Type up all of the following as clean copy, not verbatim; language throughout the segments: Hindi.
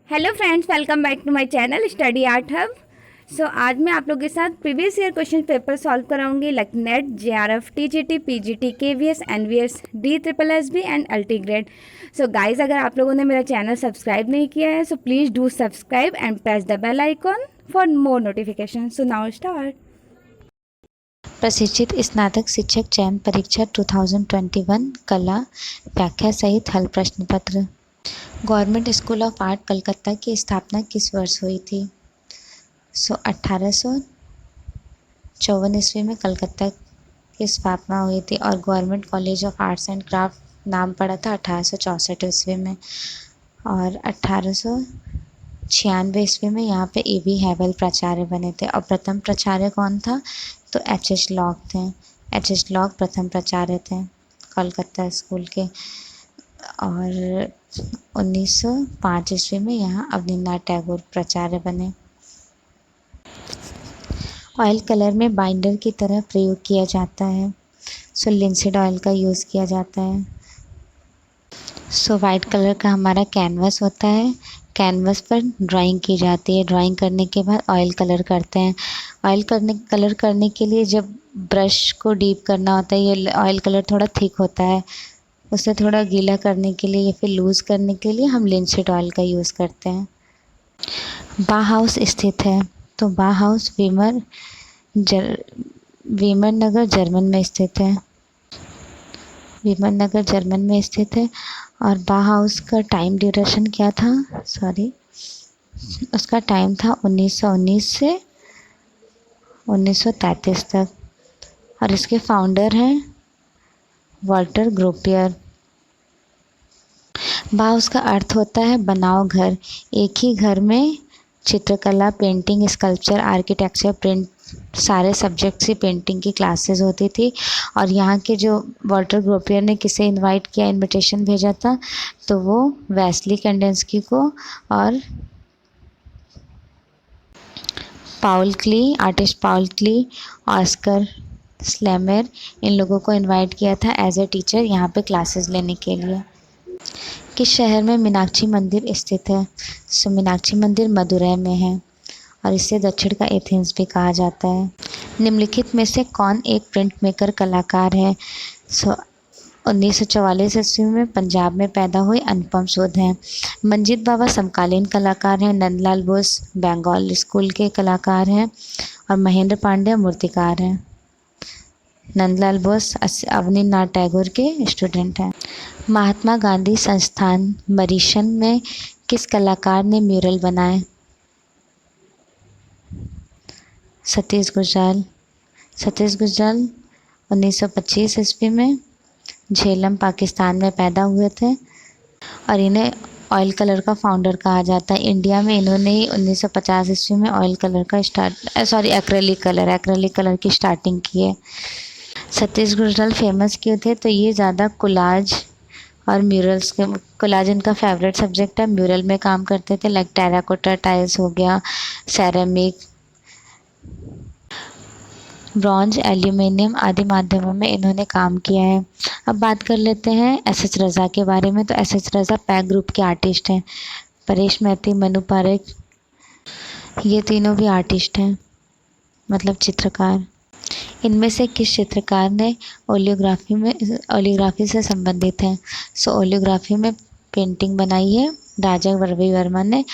Hello friends, welcome back to my channel study art hub. आज मैं आप लोगों के साथ previous year question paper solve कराऊंगी like NET, JRF, TGT, PGT, KVS, NVS, D triple SB and अल्टी ग्रेड। गाइज, अगर आप लोगों ने मेरा चैनल सब्सक्राइब नहीं किया है so please do subscribe and press the bell icon for more notification. So now start. प्रशिक्षित स्नातक शिक्षक चयन परीक्षा 2021 कला व्याख्या सहित हल प्रश्न पत्र। Government school of art Calcutta की स्थापना किस वर्ष हुई थी? 1854 ईस्वी में कलकत्ता की स्थापना हुई थी और government college of arts and craft नाम पड़ा था 1864 ईस्वी में। और 1896 ईस्वी में यहाँ पे ए.बी. हैवेल प्राचार्य बने थे। और प्रथम प्राचार्य कौन था? तो एच.एच. लॉग थे। एच.एच. लॉग प्रथम प्राचार्य थे कलकत्ता स्कूल के। और 1905 ईस्वी में यहाँ अवनींद्रनाथ टैगोर प्राचार्य बने। ऑयल कलर में बाइंडर की तरह प्रयोग किया जाता है। लिंसीड ऑयल का यूज़ किया जाता है। वाइट कलर का हमारा कैनवस होता है। कैनवस पर ड्राइंग की जाती है। ड्राइंग करने के बाद ऑयल कलर करते हैं। कलर करने के लिए जब ब्रश को डीप करना होता है, ये ऑयल कलर थोड़ा थिक होता है, उसे थोड़ा गीला करने के लिए या फिर लूज़ करने के लिए हम लिंसीड ऑयल का यूज़ करते हैं। बाहाउस स्थित है, तो बाहाउस वीमर नगर जर्मन में स्थित है। वीमर नगर जर्मन में स्थित है। और बाहाउस का टाइम ड्यूरेशन क्या था? उसका टाइम था 1919 से 1933 तक। और इसके फाउंडर हैं वाल्टर ग्रोपियर। बाहाउस का अर्थ होता है बनाओ घर। एक ही घर में चित्रकला, पेंटिंग, स्कल्पचर, आर्किटेक्चर, प्रिंट, सारे सब्जेक्ट्स की पेंटिंग की क्लासेस होती थी। और यहाँ के जो वाल्टर ग्रोपियर ने किसे इनवाइट किया, इनविटेशन भेजा था, तो वो वेस्ली कैंडेंस्की को और आर्टिस्ट पाउल क्ली, ऑस्कर स्लेमर, इन लोगों को इनवाइट किया था एज ए टीचर यहाँ पे क्लासेस लेने के लिए। किस शहर में मीनाक्षी मंदिर स्थित है? मीनाक्षी मंदिर मदुरै में है और इसे दक्षिण का एथेंस भी कहा जाता है। निम्नलिखित में से कौन एक प्रिंट मेकर कलाकार है? 1944 ईस्वी में पंजाब में पैदा हुए अनुपम सूद हैं। मंजीत बाबा समकालीन कलाकार हैं। नंदलाल बोस बंगाल स्कूल के कलाकार हैं। और महेंद्र पांडे मूर्तिकार हैं। नंदलाल बोस अवनींद्रनाथ टैगोर के स्टूडेंट हैं। महात्मा गांधी संस्थान मरीशन में किस कलाकार ने म्यूरल बनाए? सतीश गुजराल 1925 ईस्वी में झेलम पाकिस्तान में पैदा हुए थे और इन्हें ऑयल कलर का फाउंडर कहा जाता है। इंडिया में इन्होंने ही 1950 ईस्वी में ऑयल कलर का एक्रेलिक कलर की स्टार्टिंग की है। सतीश गुजराल फेमस क्यों थे? तो ये ज़्यादा कोलाज और म्यूरल्स के कोलाज इनका फेवरेट सब्जेक्ट है। म्यूरल में काम करते थे, लाइक टेराकोटा टाइल्स हो गया, सेरेमिक, ब्रॉन्ज, एल्यूमिनियम आदि माध्यमों में इन्होंने काम किया है। अब बात कर लेते हैं एस.एच. रज़ा के बारे में। तो एस.एच. रज़ा पैक ग्रुप के आर्टिस्ट हैं। परेश मैती, मनु पारेख, ये तीनों भी आर्टिस्ट हैं, मतलब चित्रकार। इनमें से किस चित्रकार ने ओलियोग्राफी से संबंधित हैं? ओलियोग्राफी में पेंटिंग बनाई है राजा रवि वर्मा ने।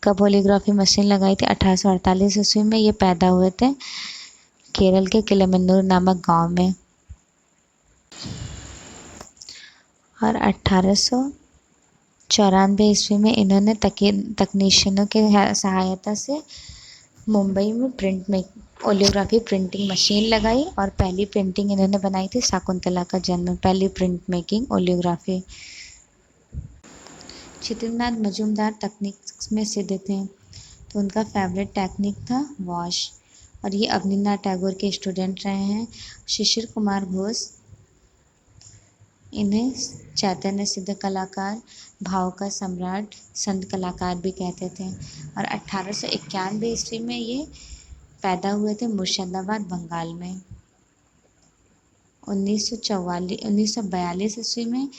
कब ओलियोग्राफी मशीन लगाई थी? 1848 ईस्वी में। ये पैदा हुए थे केरल के किलमन्नूर नामक गांव में। और 1894 ईस्वी में इन्होंने तकनीशियनों के सहायता से मुंबई में ओलियोग्राफी प्रिंटिंग मशीन लगाई और पहली प्रिंटिंग इन्होंने बनाई थी शकुंतला का जन्म। पहली प्रिंट मेकिंग ओलियोग्राफी। चित्रनाथ मजूमदार तकनीक में सिद्ध थे, तो उनका फेवरेट टेक्निक था वॉश। और ये अवनींद्रनाथ टैगोर के स्टूडेंट रहे हैं। शिशिर कुमार घोष, इन्हें चैतन्य सिद्ध कलाकार, भाव का सम्राट, संत कलाकार भी कहते थे। और 1891 ईस्वी में ये पैदा हुए थे मुर्शिदाबाद बंगाल में। 1942 ईस्वी में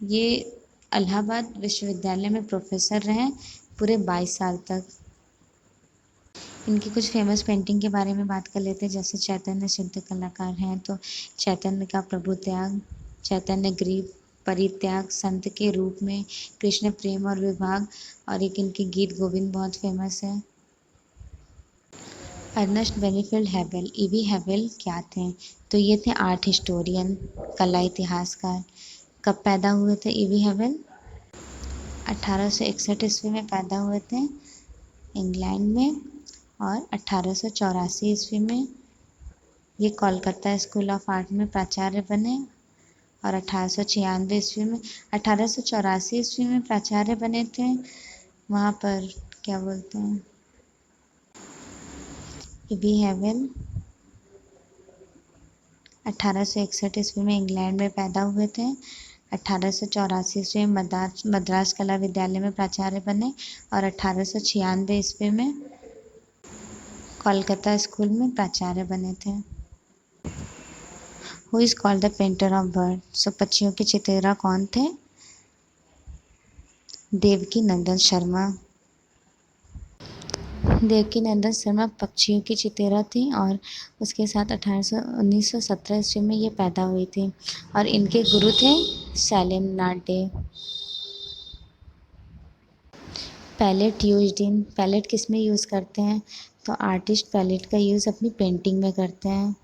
ये इलाहाबाद विश्वविद्यालय में प्रोफेसर रहे। पूरे 22 साल तक। इनकी कुछ फेमस पेंटिंग के बारे में बात कर लेते हैं। जैसे चैतन्य सिद्ध कलाकार हैं तो चैतन्य का प्रभु त्याग, चैतन्य गरीब परित्याग, संत के रूप में, कृष्ण प्रेम और विभाग, और एक इनके गीत गोविंद बहुत फेमस है। अर्नेस्ट बेनीफील्ड हैवेल, ईवी हैवेल क्या थे? तो ये थे आर्ट हिस्टोरियन, कला इतिहासकार। कब पैदा हुए थे ईवी हैवेल? 1861 ईस्वी में पैदा हुए थे इंग्लैंड में, और 1884 ईस्वी में ये कोलकाता स्कूल ऑफ आर्ट में प्राचार्य बने, और 1896 ईस्वी में 1884 ईस्वी में प्राचार्य बने थे। वहाँ पर क्या बोलते हैं, ईवी हैवेल 1861 ईस्वी में इंग्लैंड में पैदा हुए थे। 1884 ईस्वी में मद्रास कला विद्यालय में प्राचार्य बने, और 1896 ईस्वी में कोलकाता स्कूल में प्राचार्य बने थे। Who is called the painter of bird? So पक्षियों के चित्रा कौन थे? देवकी नंदन शर्मा। देवकी नंदन शर्मा पक्षियों की चित्रा थी, और उसके साथ 1917 ईस्वी में ये पैदा हुई थी, और इनके गुरु थे Shailendranath De. Palette used in, palette किस में यूज़ करते हैं? तो आर्टिस्ट पैलेट का यूज़ अपनी पेंटिंग में करते हैं।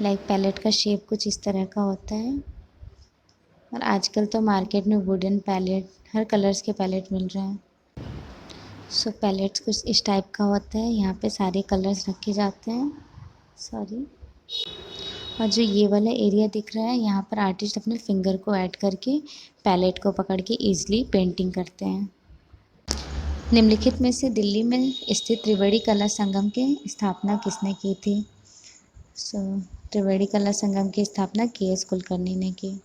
पैलेट का शेप कुछ इस तरह का होता है, और आजकल तो मार्केट में वुडन पैलेट, हर कलर्स के पैलेट मिल रहे हैं। सो पैलेट्स कुछ इस टाइप का होता है, यहाँ पे सारे कलर्स रखे जाते हैं। सॉरी। और जो ये वाला एरिया दिख रहा है, यहाँ पर आर्टिस्ट अपने फिंगर को ऐड करके पैलेट को पकड़ के ईजिली पेंटिंग करते हैं। निम्नलिखित में से दिल्ली में स्थित त्रिवेणी कला संगम की स्थापना किसने की थी? त्रिवेणी कला संगम की स्थापना के.एस. कुलकर्णी ने की।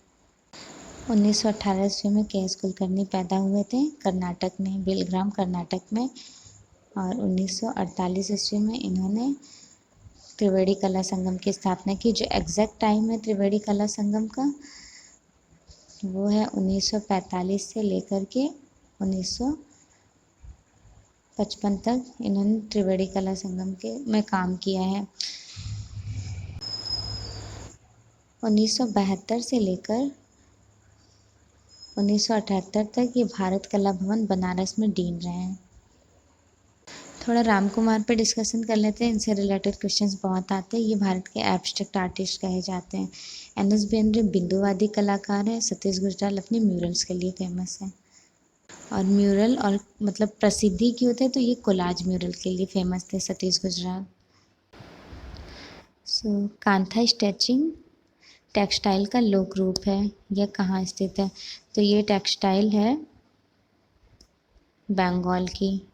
1918 ईस्वी में के.एस. कुलकर्णी पैदा हुए थे कर्नाटक में, बेलग्राम कर्नाटक में, और 1948 ईस्वी में इन्होंने त्रिवेणी कला संगम की स्थापना की। जो एग्जैक्ट टाइम है त्रिवेणी कला संगम का, वो है 1945 से लेकर के 1955 तक इन्होंने त्रिवेणी कला संगम के में काम किया है। 1972 से लेकर 1978 तक ये भारत कला भवन बनारस में डीन रहे हैं। थोड़ा राम कुमार पे डिस्कशन कर लेते हैं, इनसे रिलेटेड क्वेश्चंस बहुत आते हैं। ये भारत के एब्स्ट्रैक्ट आर्टिस्ट कहे जाते हैं। एन.एस. बेंद्रे बिंदुवादी कलाकार है। सतीश गुजराल अपने म्यूरल्स के लिए फेमस है। और म्यूरल और मतलब प्रसिद्धि की होते हैं तो ये कोलाज म्यूरल के लिए फेमस थे सतीश गुजराल। कांथा स्टिचिंग टेक्सटाइल का लोक रूप है। यह कहाँ स्थित है? तो ये टेक्सटाइल है बंगाल की।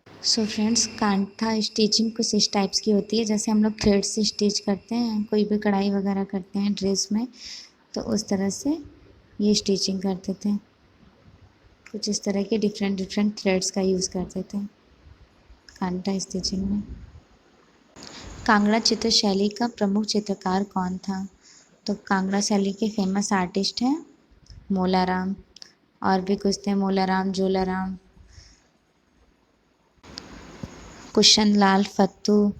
फ्रेंड्स, कांथा स्टिचिंग कुछ इस टाइप्स की होती है, जैसे हम लोग थ्रेड से स्टिच करते हैं, कोई भी कढ़ाई वगैरह करते हैं ड्रेस में, तो उस तरह से ये स्टिचिंग करते थे। कुछ इस तरह के डिफरेंट थ्रेड्स का यूज़ करते थे कांटा स्टिचिंग में। कांगड़ा चित्र शैली का प्रमुख चित्रकार कौन था? तो कांगड़ा शैली के फेमस आर्टिस्ट हैं मोलाराम, और भी कुछ थे मोलाराम, जोलाराम, कुशन लाल फत्तू,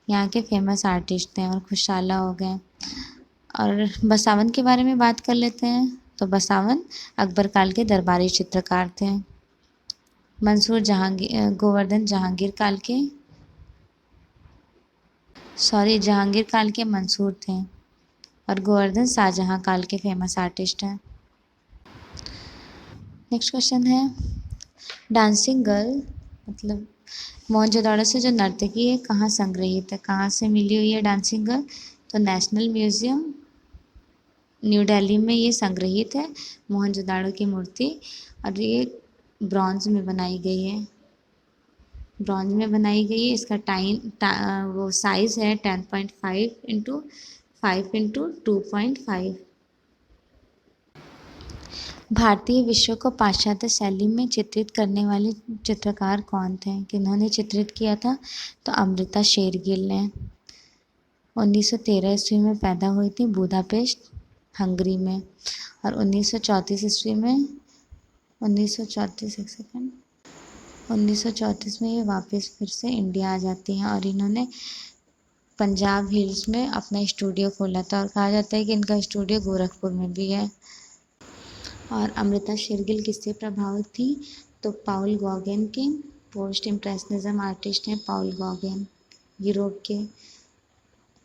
यहाँ के फेमस आर्टिस्ट थे। और खुशाला हो गए। और बसावन के बारे में बात कर लेते हैं। तो बसावन अकबर काल के दरबारी चित्रकार थे। मंसूर गोवर्धन जहांगीर काल के मंसूर थे, और गोवर्धन शाहजहां काल के फेमस आर्टिस्ट हैं। नेक्स्ट क्वेश्चन है, डांसिंग गर्ल मतलब मोहनजोदाड़ो से जो नर्तकी है कहाँ संग्रहित है, कहाँ से मिली हुई है डांसिंग गर्ल? तो नेशनल म्यूजियम न्यू दिल्ली में ये संग्रहित है मोहनजोदाड़ो की मूर्ति, और ये ब्रॉन्ज में बनाई गई है। इसका वो साइज़ है 10.5 इंटू 5 इंटू 2.5। भारतीय विश्व को पाश्चात्य शैली में चित्रित करने वाले चित्रकार कौन थे? किन्होंने चित्रित किया था? तो अमृता शेरगिल ने। 1913 ईस्वी में पैदा हुई थी बुदापेस्ट हंगरी में, और 1934 ईस्वी में 1934, एक सेकेंड, 1934 में ये वापस फिर से इंडिया आ जाती हैं और इन्होंने पंजाब हिल्स में अपना स्टूडियो खोला था और कहा जाता है कि इनका स्टूडियो गोरखपुर में भी है। और अमृता शेरगिल किससे प्रभावित थी? तो पाउल गॉगेन के, पोस्ट इम्प्रेशनिज्म आर्टिस्ट हैं पाउल गॉगेन, यूरोप के।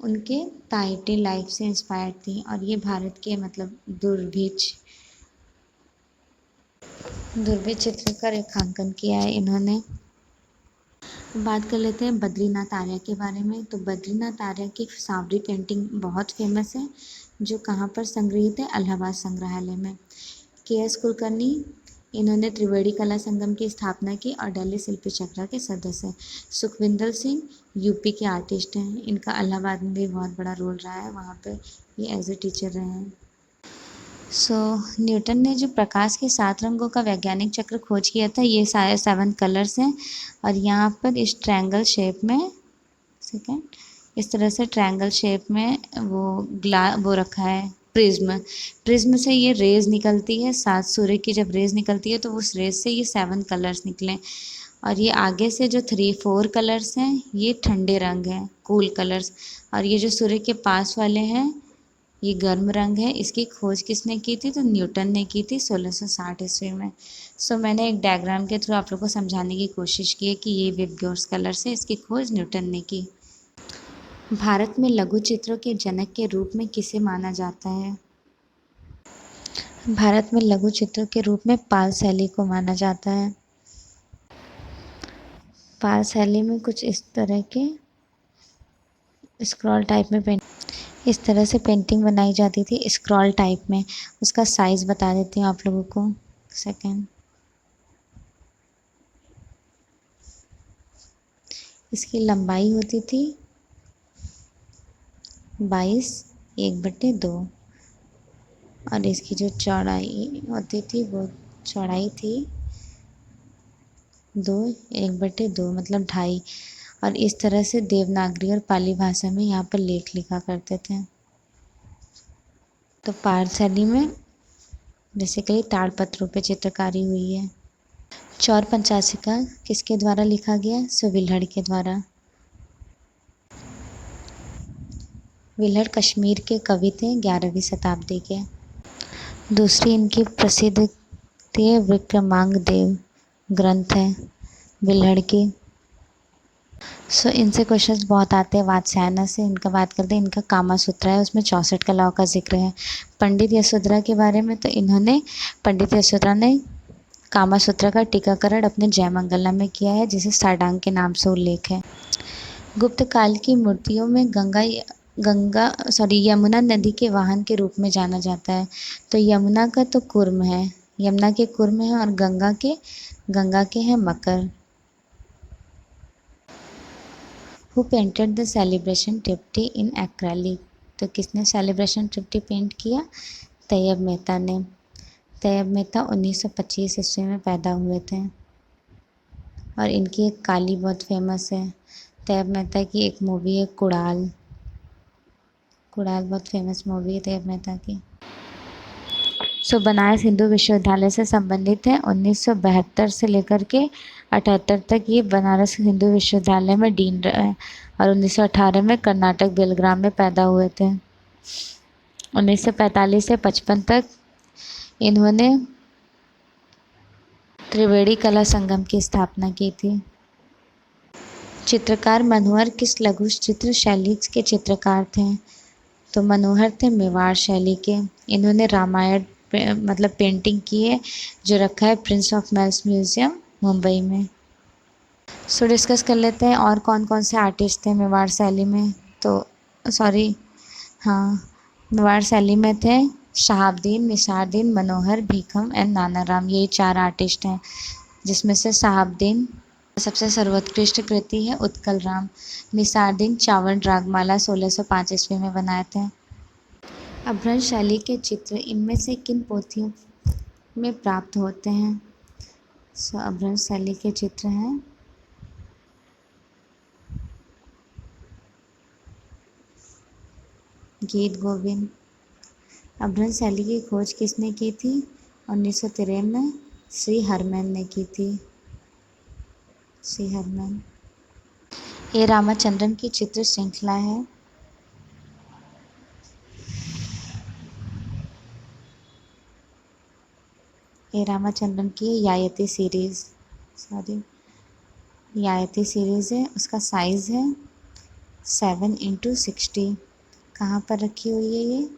उनके ताहिती लाइफ से इंस्पायर्ड थी और ये भारत के मतलब दुर्भिक्ष चित्र का रेखांकन किया है इन्होंने। बात कर लेते हैं बद्रीनाथ आर्य के बारे में। तो बद्रीनाथ आर्य की सांवरी पेंटिंग बहुत फेमस है, जो कहाँ पर संग्रहित है? इलाहाबाद संग्रहालय में। के.एस. कुलकर्णी, इन्होंने त्रिवेणी कला संगम की स्थापना की और दिल्ली शिल्पी चक्र के सदस्य हैं। सुखविंदर सिंह यूपी के आर्टिस्ट हैं, इनका इलाहाबाद में भी बहुत बड़ा रोल रहा है, वहाँ पे ये एज ए टीचर रहे हैं। न्यूटन ने जो प्रकाश के 7 रंगों का वैज्ञानिक चक्र खोज किया था, ये सारे 7 कलर्स हैं और यहाँ पर इस ट्रायंगल शेप में इस तरह से ट्रायंगल शेप में वो रखा है प्रिज्म से ये रेज निकलती है, 7 सूर्य की जब रेज निकलती है तो उस रेज से ये 7 कलर्स निकले और ये आगे से जो 3-4 कलर्स हैं ये ठंडे रंग हैं, कूल कलर्स, और ये जो सूर्य के पास वाले हैं ये गर्म रंग है। इसकी खोज किसने की थी? तो न्यूटन ने की थी 1660 ईस्वी में। मैंने एक डायग्राम के थ्रू आप लोग को समझाने की कोशिश की है कि ये विबग्योर्स कलर्स है, इसकी खोज न्यूटन ने की। भारत में लघु चित्रों के जनक के रूप में किसे माना जाता है? भारत में लघु चित्रों के रूप में पाल शैली को माना जाता है। पाल शैली में कुछ इस तरह के स्क्रॉल टाइप में इस तरह से पेंटिंग बनाई जाती थी स्क्रॉल टाइप में। उसका साइज़ बता देती हूँ आप लोगों को, सेकेंड। इसकी लंबाई होती थी 22/1/2 और इसकी जो चौड़ाई होती थी वो चौड़ाई थी 2/1/2 मतलब 2.5। और इस तरह से देवनागरी और पाली भाषा में यहाँ पर लेख लिखा करते थे। तो पाल शैली में बेसिकली ताड़पत्रों पे चित्रकारी हुई है। चौर पंचाशिका किसके द्वारा लिखा गया? विल्हड़ के द्वारा। विल्हड़ कश्मीर के कवि थे 11वीं शताब्दी के। दूसरी इनकी प्रसिद्ध थी विक्रमांग देव ग्रंथ है विल्हड़ की। इनसे क्वेश्चंस बहुत आते हैं वात्स्यायन से। इनका बात करते हैं, इनका कामा सूत्र है, उसमें 64 कलाओं का जिक्र है। पंडित यशोधरा के बारे में, तो पंडित यशोधरा ने कामा सूत्र का टीकाकरण अपने जयमंगला में किया है, जिसे सारडांग के नाम से उल्लेख है। गुप्त काल की मूर्तियों में यमुना नदी के वाहन के रूप में जाना जाता है। तो यमुना का तो कुर्म है, यमुना के कुर्म है, और गंगा के हैं मकर। Who painted the celebration triptych in acrylic? तो किसने सेलिब्रेशन ट्रिप्टी पेंट किया? तैयब मेहता ने। तैयब मेहता 1925 ईस्वी में पैदा हुए थे और इनकी एक काली बहुत फेमस है। तैयब मेहता की एक मूवी है कुड़ाल बहुत फेमस मूवी है तैयब मेहता की। बनारस हिंदू विश्वविद्यालय से संबंधित है। 1972 से लेकर के 78 तक ये बनारस हिंदू विश्वविद्यालय में डीन रहे और 1918 में कर्नाटक बेलग्राम में पैदा हुए थे। 1945 से 55 तक इन्होंने त्रिवेणी कला संगम की स्थापना की थी। चित्रकार मनोहर किस लघु चित्र शैली के चित्रकार थे? तो मनोहर थे मेवाड़ शैली के। इन्होंने रामायण मतलब पेंटिंग की है, जो रखा है Prince of Wales Museum Mumbai में। डिस्कस कर लेते हैं और कौन कौन से आर्टिस्ट थे मेवाड़ शैली में। मेवाड़ शैली में थे शहाबुद्दीन, निसारुद्दीन, मनोहर, भीखम एंड नानाराम। ये 4 आर्टिस्ट हैं, जिसमें से शहाबुद्दीन सबसे सर्वोत्कृष्ट कृति है उत्कल राम। निसारुद्दीन चावंड रागमाला 1605 ईस्वी में बनाए थे। अपभ्रंश शैली के चित्र इनमें से किन पोथियों में प्राप्त होते हैं? अपभ्रंश शैली के चित्र हैं गीत गोविंद। अपभ्रंश शैली की खोज किसने की थी? 1913 में श्री हरमैन ने की थी, श्री हरमैन। ए रामाचंद्रन की चित्र श्रृंखला है। ए रामाचंद्रन की यायती सीरीज़, यायती सीरीज़ है। उसका साइज़ है 7x60। कहाँ पर रखी हुई है ये?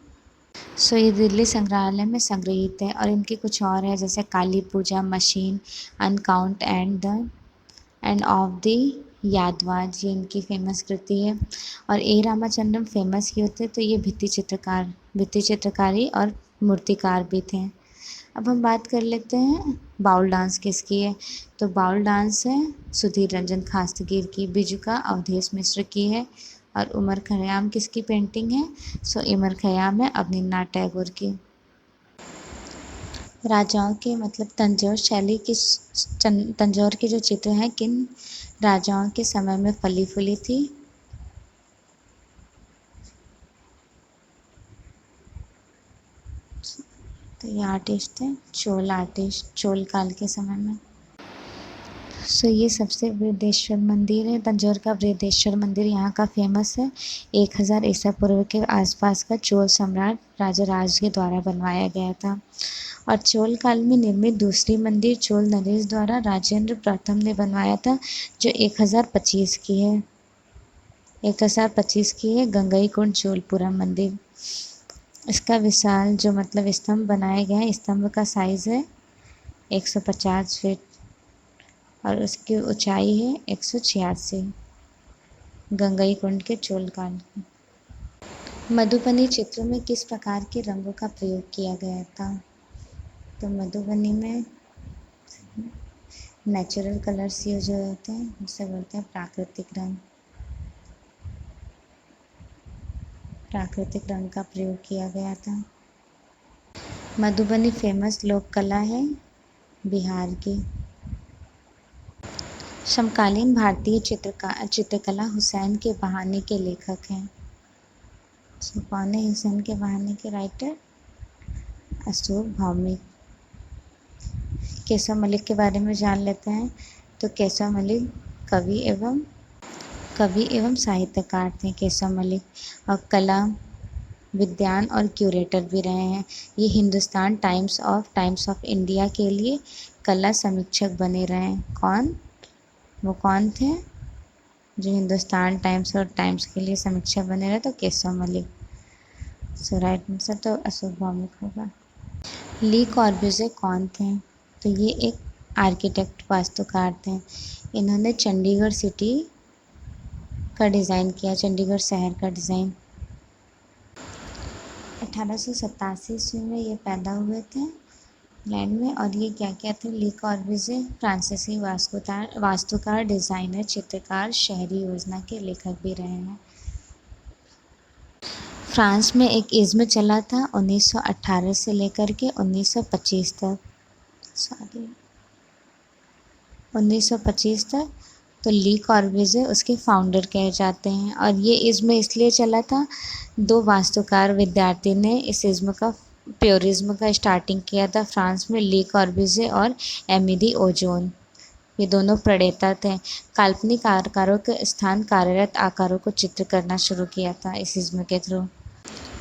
ये दिल्ली संग्रहालय में संग्रहित है। और इनकी कुछ और है, जैसे काली पूजा, मशीन, अनकाउंट एंड ऑफ द यादवाज, ये इनकी फेमस कृति है। और ए रामाचंद्रन फेमस क्यों थे? तो ये भित्ति चित्रकारी और मूर्तिकार भी थे। अब हम बात कर लेते हैं बाउल डांस किसकी है। तो बाउल डांस है सुधीर रंजन खास्तगीर की, बिजुका अवधेश मिश्र की है। और उमर खयाम किसकी पेंटिंग है? उमर खयाम है अवनींद्रनाथ टैगोर की। राजाओं के मतलब तंजौर शैली तंजौर के जो चित्र हैं किन राजाओं के समय में फली फूली थी? तो ये आर्टिस्ट है चोल काल के समय में। ये सबसे बृहदेश्वर मंदिर है, तंजौर का बृहदेश्वर मंदिर यहाँ का फेमस है। 1000 ईसा पूर्व के आसपास का चोल सम्राट राजा राज के द्वारा बनवाया गया था। और चोल काल में निर्मित दूसरी मंदिर चोल नरेश द्वारा राजेंद्र प्रथम ने बनवाया था, जो 1025 की है। 1025 की है गंगईकुंड चोलपुरम मंदिर। इसका विशाल जो मतलब स्तंभ बनाए गए हैं, स्तंभ का साइज़ है 150 फीट और उसकी ऊंचाई है 186। गंगईकुंड के चोल काल की। मधुबनी चित्र में किस प्रकार के रंगों का प्रयोग किया गया था? तो मधुबनी में नेचुरल कलर्स यूज होते हैं, जिसे बोलते हैं प्राकृतिक रंग। प्राकृतिक रंग का प्रयोग किया गया था। मधुबनी फेमस लोक कला है बिहार की। समकालीन भारतीय चित्रकला हुसैन के बहाने के लेखक हैं। कौन है हुसैन के बहाने के राइटर? अशोक भौमिक। केशव मलिक के बारे में जान लेते हैं। तो केशव मलिक कवि एवं साहित्यकार थे केशव मलिक। और कला विद्वान और क्यूरेटर भी रहे हैं। ये हिंदुस्तान टाइम्स ऑफ इंडिया के लिए कला समीक्षक बने रहे हैं। वो कौन थे जो हिंदुस्तान टाइम्स और टाइम्स के लिए समीक्षक बने रहे? तो केशव मलिक। राइट आंसर तो अशोक भौमिक होगा। ली कॉर्ब्यूज़े कौन थे? तो ये एक आर्किटेक्ट वास्तुकार थे। इन्होंने चंडीगढ़ सिटी का डिज़ाइन किया, चंडीगढ़ शहर का डिज़ाइन। 1887 ईस्वी में ये पैदा हुए थे इंग्लैंड में। और ये क्या क्या थे? ली कॉर्ब्यूज़े फ्रांसीसी वास्तुकार, डिज़ाइनर, चित्रकार, शहरी योजना के लेखक भी रहे हैं। फ्रांस में एक इज़्म चला था 1918 से लेकर के 1925 तक। 1925 तक। तो ली कॉर्ब्यूज़े उसके फाउंडर कहे जाते हैं। और ये इज़्म इसलिए चला था, 2 वास्तुकार विद्यार्थी ने इस इज़्म का प्योरिज्म का स्टार्टिंग किया था फ्रांस में। ली कॉर्ब्यूज़े और एमिदी ओजोन, ये दोनों प्रणेता थे। काल्पनिक आकारों के स्थान कार्यरत आकारों को चित्र करना शुरू किया था इस इज़्म के थ्रू।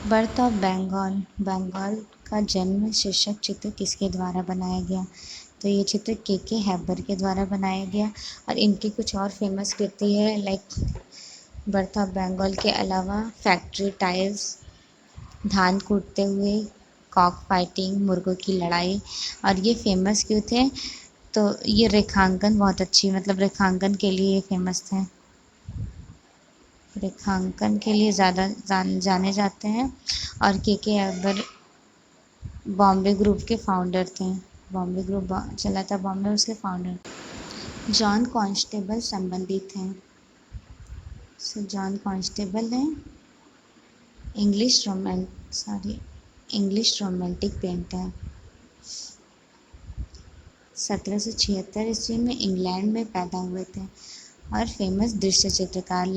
बर्थ ऑफ बंगाल का जन्म शीर्षक चित्र किसके द्वारा बनाया गया? तो ये चित्र के हैबर के द्वारा बनाया गया। और इनकी कुछ और फेमस कृति है, लाइक बर्थ ऑफ बंगाल के अलावा फैक्ट्री टाइल्स, धान कूटते हुए, कॉक फाइटिंग, मुर्गों की लड़ाई। और ये फेमस क्यों थे? तो ये रेखांकन बहुत अच्छी, मतलब रेखांकन के लिए ये फेमस थे। रेखांकन के लिए ज़्यादा जाने जाते हैं। और के हैबर बॉम्बे ग्रुप के फाउंडर थे। बॉम्बे ग्रुप चला था बॉम्बे, उसके फाउंडर। जॉन कॉन्स्टेबल संबंधित हैं। जॉन कॉन्स्टेबल हैं इंग्लिश रोमांटिक पेंटर। 1776 ईस्वी में इंग्लैंड में पैदा हुए थे और फेमस दृश्य चित्रकार,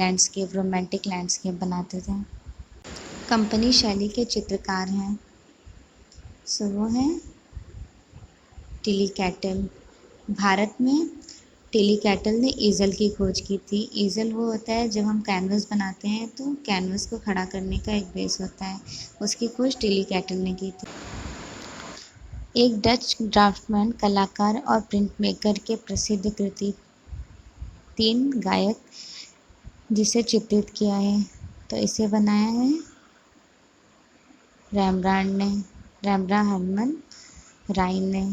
रोमांटिक लैंडस्केप बनाते थे। कंपनी शैली के चित्रकार हैं। वो हैं टिली कैटल। भारत में टिली कैटल ने ईज़ल की खोज की थी। ईज़ल वो होता है जब हम कैनवस बनाते हैं तो कैनवस को खड़ा करने का एक बेस होता है, उसकी खोज टिली कैटल ने की थी। एक डच ड्राफ्टमैन, कलाकार और प्रिंट मेकर के प्रसिद्ध कृति तीन गायक जिसे चित्रित किया है, तो इसे बनाया है रैम्ब्रांड ने, रैम्ब्रा हर्मन राइन ने।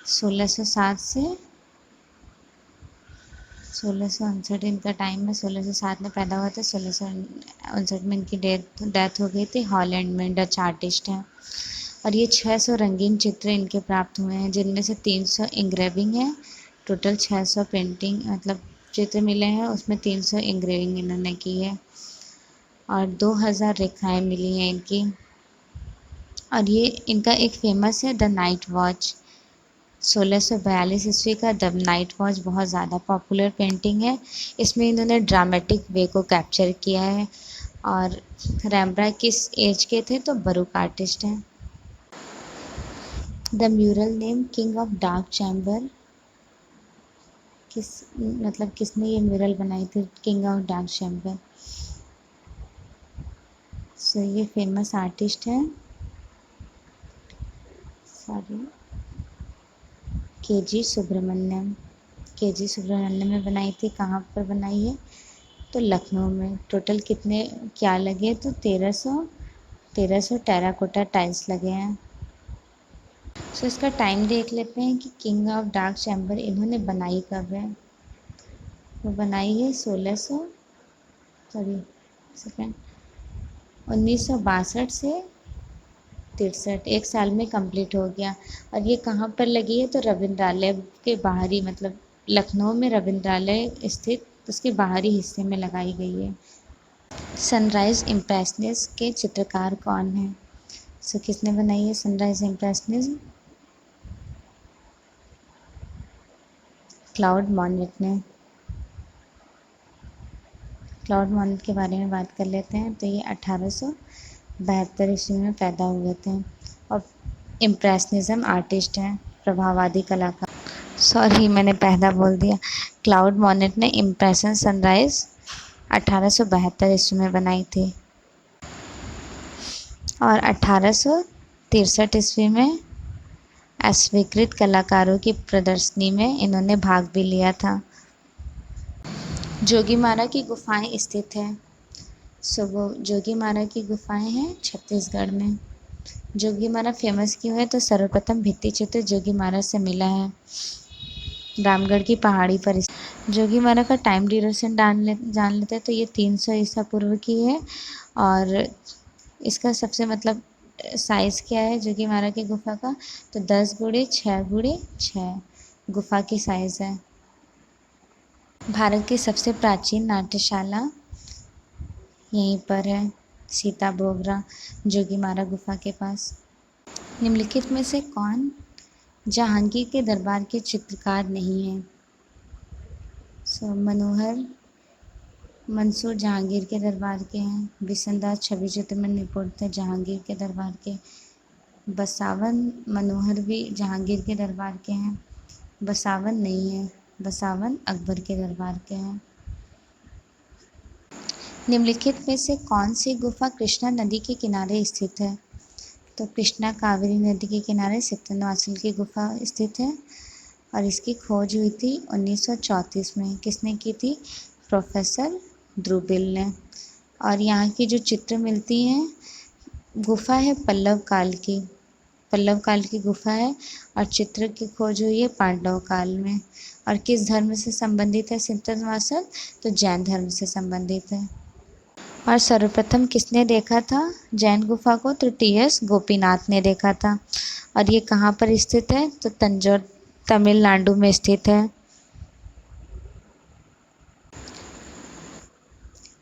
1607 से 1659 इनका टाइम है। 1607 में पैदा हुआ था, 1659 में इनकी डेथ हो गई थी। हॉलैंड में डच आर्टिस्ट हैं और ये 600 रंगीन चित्र इनके प्राप्त हुए हैं, जिनमें से 300 इंग्रेविंग है। टोटल 600 पेंटिंग मतलब चित्र मिले हैं, उसमें 300 इंग्रेविंग इन्होंने की है और 2000 रेखाएं मिली हैं इनकी। और ये इनका एक फेमस है द नाइट वॉच। 1642 ईस्वी का द नाइट वॉच बहुत ज़्यादा पॉपुलर पेंटिंग है। इसमें इन्होंने ड्रामेटिक वे को कैप्चर किया है। और रैम्ब्रा किस एज के थे, तो बरूक आर्टिस्ट हैं। The mural name king of dark chamber, किसने ये म्यूरल बनाई थी किंग ऑफ डार्क चैम्बर। सो ये फेमस आर्टिस्ट है, केजी सुब्रमण्यम। केजी सुब्रमण्यम ने बनाई थी। कहाँ पर बनाई है, तो लखनऊ में। टोटल कितने क्या लगे, तो 1300 टेराकोटा टाइल्स लगे हैं। सो इसका टाइम देख लेते हैं कि किंग ऑफ डार्क चैम्बर इन्होंने बनाई कब है। वो बनाई है 1962 से 63, एक साल में कंप्लीट हो गया। और ये कहाँ पर लगी है, तो रविंद्रालय के बाहरी मतलब लखनऊ में रविंद्रालय स्थित उसके बाहरी हिस्से में लगाई गई है। सनराइज इम्प्रेशनिस्ट के चित्रकार कौन हैं? सो किसने बनाई है सनराइज इम्प्रेशनिज्म? क्लाउड मॉनेट ने। क्लाउड मॉनेट के बारे में बात कर लेते हैं। तो ये 1872 ईस्वी में पैदा हुए थे और इम्प्रेशनिज्म आर्टिस्ट हैं, प्रभाववादी कलाकार। सॉरी मैंने पहला बोल दिया। क्लाउड मॉनेट ने इम्प्रेशन सनराइज 1872 ईस्वी में बनाई थी और 1863 ईस्वी में अस्वीकृत कलाकारों की प्रदर्शनी में इन्होंने भाग भी लिया था। जोगीमारा की गुफाएं स्थित है। सो वो जोगीमारा की गुफाएं हैं छत्तीसगढ़ में। जोगीमारा फेमस क्यों है, तो सर्वप्रथम भित्ति चित्र जोगीमारा से मिला है रामगढ़ की पहाड़ी पर। जोगीमारा का टाइम ड्यूरेशन जान लेते हैं। तो ये 300 ईसा पूर्व की है और इसका सबसे मतलब साइज़ क्या है जोगीमारा की गुफा का, तो 10 गुणे 6 गुणे 6 गुफा की साइज़ है। भारत की सबसे प्राचीन नाट्यशाला यहीं पर है, सीता बोगरा, जोगीमारा गुफा के पास। निम्नलिखित में से कौन जहांगीर के दरबार के चित्रकार नहीं है? सो मंसूर जहांगीर के दरबार के हैं। बिशनदास छवि चित्र में निपुण थे, जहांगीर के दरबार के। बसावन मनोहर भी जहांगीर के दरबार के हैं। बसावन नहीं है, बसावन अकबर के दरबार के हैं। निम्नलिखित में से कौन सी गुफा कृष्णा नदी के किनारे स्थित है? तो कृष्णा कावेरी नदी के किनारे सित्तनवासल की गुफा स्थित है और इसकी खोज हुई थी 1934 में। किसने की थी? प्रोफेसर ध्रुबिल ने। और यहाँ की जो चित्र मिलती हैं, गुफा है पल्लव काल की गुफा है और चित्र की खोज हुई है पांडव काल में। और किस धर्म से संबंधित है सित्तनवासल? तो जैन धर्म से संबंधित है। और सर्वप्रथम किसने देखा था जैन गुफा को? तो टी.एस. गोपीनाथ ने देखा था। और ये कहाँ पर स्थित है? तो तंजौर तमिलनाडु में स्थित है।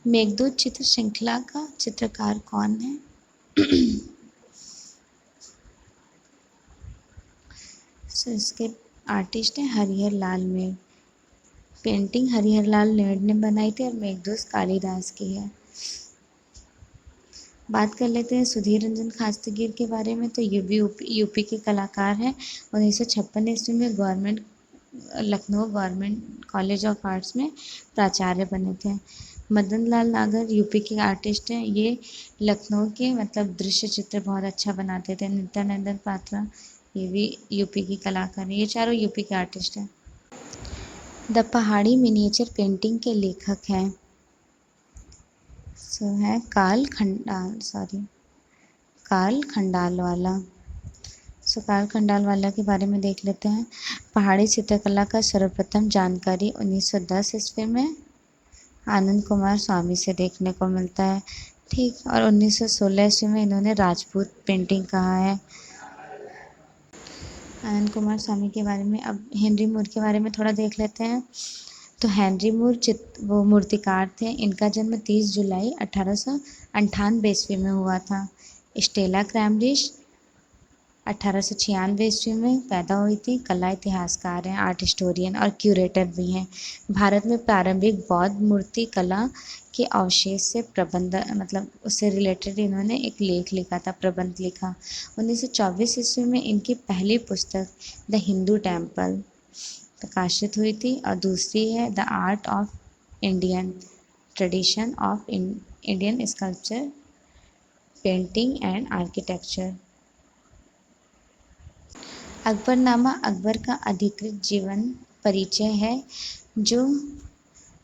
मेघदूत चित्र श्रृंखला का चित्रकार कौन है? सो इसके आर्टिस्ट हैं हरिहर लाल मेड़। पेंटिंग हरिहर लाल मेड़ ने बनाई थी और मेघदूत कालिदास की है। बात कर लेते हैं सुधीर रंजन खास्तगीर के बारे में। तो ये भी यूपी के कलाकार हैं। 1956 ईस्वी में Lucknow government college of arts में प्राचार्य बने थे। मदन लाल नागर यूपी के आर्टिस्ट हैं। ये लखनऊ के मतलब दृश्य चित्र बहुत अच्छा बनाते थे। नित्यानंदन पात्रा ये भी यूपी की कलाकार हैं। ये चारों यूपी के आर्टिस्ट हैं। द पहाड़ी मिनिएचर पेंटिंग के लेखक हैं है कार्ल खंडालवाला। कार्ल खंडालवाला के बारे में देख लेते हैं। पहाड़ी चित्रकला का सर्वप्रथम जानकारी 1910 ईस्वी में आनंद कुमार स्वामी से देखने को मिलता है। ठीक, और 1916 ईस्वी में इन्होंने राजपूत पेंटिंग कहा है। आनंद कुमार स्वामी के बारे में। अब हेनरी मूर के बारे में थोड़ा देख लेते हैं। तो हेनरी मूर वो मूर्तिकार थे। इनका जन्म 30 जुलाई 1898 ईस्वी में हुआ था। स्टेला क्रैमरिश 1896 ईस्वी में पैदा हुई थी। कला इतिहासकार हैं, आर्ट हिस्टोरियन और क्यूरेटर भी हैं। भारत में प्रारंभिक बौद्ध मूर्ति कला के अवशेष से प्रबंध मतलब उससे रिलेटेड इन्होंने एक लेख लिखा था, प्रबंध लिखा। 1924 ईस्वी में इनकी पहली पुस्तक द हिंदू टेम्पल प्रकाशित हुई थी और दूसरी है the art of Indian tradition of Indian sculpture painting and architecture. Akbarnama Akbar का अधिकृत जीवन परिचय है जो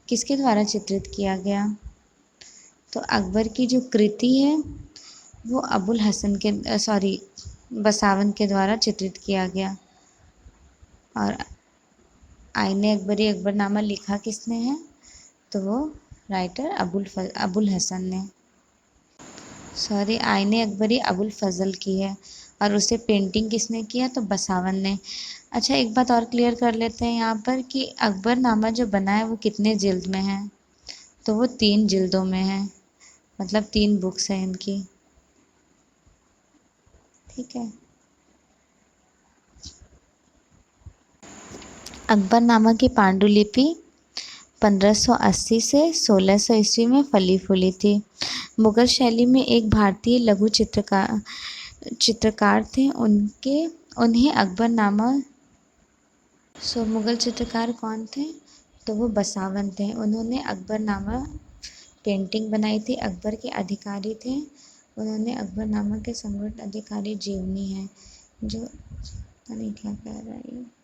किसके द्वारा चित्रित किया गया। तो अकबर की जो कृति है वो बसावन के द्वारा चित्रित किया गया। और आईने अकबरी अकबरनामा लिखा किसने है, तो वो राइटर अबुल हसन ने। आईने अकबरी अबुल फजल की है और उसे पेंटिंग किसने किया, तो बसावन ने। अच्छा, एक बात और क्लियर कर लेते हैं यहाँ पर कि अकबरनामा जो बना है वो कितने जिल्द में है, तो वो 3 जिल्दों में है, मतलब 3 बुक्स हैं इनकी। ठीक है। अकबरनामा की पांडुलिपि 1580 से 1600 ईस्वी में फली फूली थी। मुगल शैली में एक भारतीय लघु चित्रकार थे। उन्हें अकबरनामा मुगल चित्रकार कौन थे, तो वो बसावन थे। उन्होंने अकबरनामा पेंटिंग बनाई थी। अकबर के अधिकारी थे। उन्होंने अकबरनामा के समृद्ध अधिकारी जीवनी है जो नहीं क्या कह रहा है।